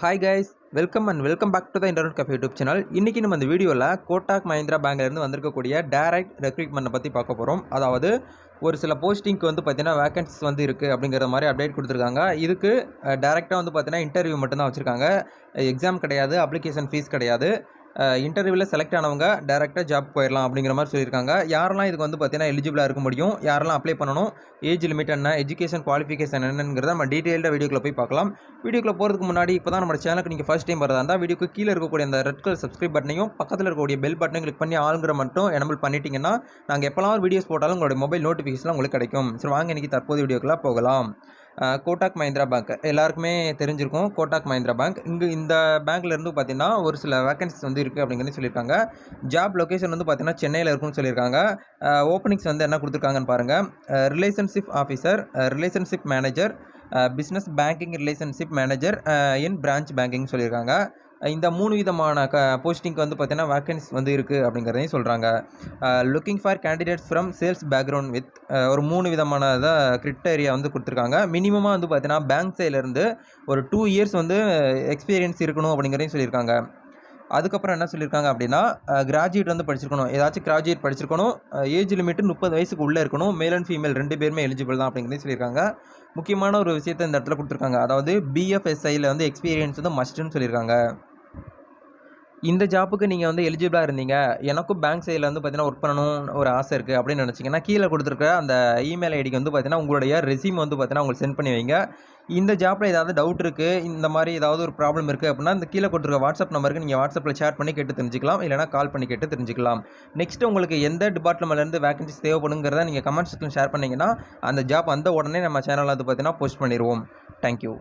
Hi guys, welcome back to the internet cafe YouTube channel. இன்றைக்கி நம்ம இந்த வீடியோவில் கோட்டாக் மஹிந்திரா பேங்க்லேருந்து வந்திருக்கக்கூடிய டைரக்ட் ரெக்ரூட்மெண்ட்டை பற்றி பார்க்க போகிறோம். அதாவது ஒரு சில போஸ்டிங்க்கு வந்து பார்த்தீங்கன்னா வேகன்சிஸ் வந்து இருக்குது அப்படிங்கிற மாதிரி அப்டேட் கொடுத்துருக்காங்க. இதுக்கு டேரெக்டாக வந்து பார்த்தீங்கன்னா இன்டர்வியூ மட்டும்தான் வச்சுருக்காங்க. எக்ஸாம் கிடையாது, அப்ளிகேஷன் ஃபீஸ் கிடையாது. இன்டர்வியூவில் செலக்ட் ஆனவங்க டேரெக்டாக ஜாப் போயிடலாம் அப்படிங்கிற மாதிரி சொல்லியிருக்காங்க. யாரெல்லாம் இதுக்கு வந்து பார்த்தீங்கன்னா எலிஜிபிளாக இருக்க முடியும், யாரெல்லாம் அப்ளை பண்ணணும், ஏஜ் லிமிட் என்ன, எஜுகேஷன் குவாலிஃபிகேஷன் என்னங்கிறத நம்ம டீட்டெயில்டாக வீடியோக்குள்ள போய் பார்க்கலாம். வீடியோக்குள்ள போகிறதுக்கு முன்னாடி இப்போ தான் நம்ம சேனலுக்கு நீங்கள் ஃபஸ்ட் டைம் வரதா இருந்தால் வீடியோக்கு கீழே இருக்கக்கூடிய அந்த ரெட் கலர் சப்ஸ்கிரைப் பட்டனையும் பக்கத்தில் இருக்கக்கூடிய பெல் பட்டனையும் கிளிக் பண்ணி ஆளுங்கிற மட்டும் எனபிள் பண்ணிட்டீங்கன்னா நாங்கள் எப்போலாம் வீடியோஸ் போட்டாலும் உங்களுடைய மொபைல் நோட்டிஃபிகேஷன் உங்களுக்கு கிடைக்கும். சரி, வாங்க இன்றைக்கி தற்போது வீடியோக்குள்ள போகலாம். கோட்டாக் மஹிந்திரா பேங்க் எல்லாருக்குமே தெரிஞ்சிருக்கும். கோட்டாக் மஹிந்திரா பேங்க் இந்த பேங்க்லேருந்து பார்த்தீங்கன்னா ஒரு சில வேகன்சிஸ் வந்து இருக்குது அப்படிங்கிறது சொல்லியிருக்காங்க. ஜாப் லொக்கேஷன் வந்து பார்த்தீங்கன்னா சென்னையில் இருக்குன்னு சொல்லியிருக்காங்க. ஓப்பனிங்ஸ் வந்து என்ன கொடுத்துருக்காங்கன்னு பாருங்கள். Relationship officer, relationship manager, business banking relationship manager இன் பிரான்ச் பேங்கிங் சொல்லியிருக்காங்க. இந்த 3 விதமான போஸ்டிங்க்கு வந்து பார்த்தீங்கன்னா வேக்கன்சி வந்து இருக்குது அப்படிங்கிறதையும் சொல்கிறாங்க. Looking for candidates from sales background with ஒரு 3 விதமான கிரிட்டேரியா வந்து கொடுத்துருக்காங்க. மினிமமாக வந்து பார்த்தீங்கன்னா பேங்க் சைட்லேருந்து ஒரு 2 இயர்ஸ் வந்து எக்ஸ்பீரியன்ஸ் இருக்கணும் அப்படிங்கிறதையும் சொல்லியிருக்காங்க. அதுக்கப்புறம் என்ன சொல்லியிருக்காங்க அப்படின்னா கிராஜுவேட் வந்து படிச்சிருக்கணும், ஏதாச்சும் கிராஜுவேட் படிச்சிருக்கணும். ஏஜ் லிமிட்டு 30 வயசுக்கு உள்ளே இருக்கணும். மேல் அண்ட் ஃபீமேல் 2 பேருமே எலிஜிபிள் தான் அப்படிங்கிறதையும் சொல்லியிருக்காங்க. முக்கியமான ஒரு விஷயத்தை இந்த இடத்துல கொடுத்துருக்காங்க. அதாவது பிஎஃப்எஸ்ஐயில் வந்து எக்ஸ்பீரியன்ஸ் வந்து மஸ்ட்டுன்னு சொல்லியிருக்காங்க. இந்த ஜாப்புக்கு நீங்கள் வந்து எலிஜிபிளாக இருந்தீங்க, எனக்கும் பேங்க் சைடில் வந்து பார்த்தீங்கன்னா ஒர்க் பண்ணணும்னு ஒரு ஆசை இருக்குது அப்படின்னு நினச்சிங்கன்னா கீழே கொடுத்துருக்க அந்த இமெயில் ஐடிக்கு வந்து பார்த்தீங்கன்னா உங்களுடைய ரெஸ்யூம் வந்து பார்த்தீங்கன்னா உங்களுக்கு சென்ட் பண்ணி வைங்க. இந்த ஜாப்பில் ஏதாவது டவுட் இருக்குது, இந்த மாதிரி ஏதாவது ஒரு ப்ராப்ளம் இருக்குது அப்படின்னா இந்த கீழே கொடுத்துருக்க வாட்ஸ்அப் நம்பருக்கு நீங்கள் வாட்ஸ்அப்பில் ஷேர் பண்ணி கேட்டு தெரிஞ்சிக்கலாம், இல்லைனா கால் பண்ணி கேட்டு தெரிஞ்சிக்கலாம். நெக்ஸ்ட் உங்களுக்கு எந்த டிபார்ட்மெண்ட்லேருந்து வேகன்சிஸ் தேவைப்படுங்கிறத நீங்கள் கமெண்ட் செக்ஷன் ஷேர் பண்ணிங்கன்னா அந்த ஜாப் உடனே நம்ம சேனலில் வந்து பார்த்தீங்கன்னா போஸ்ட் பண்ணிடுவோம். தேங்க்யூ.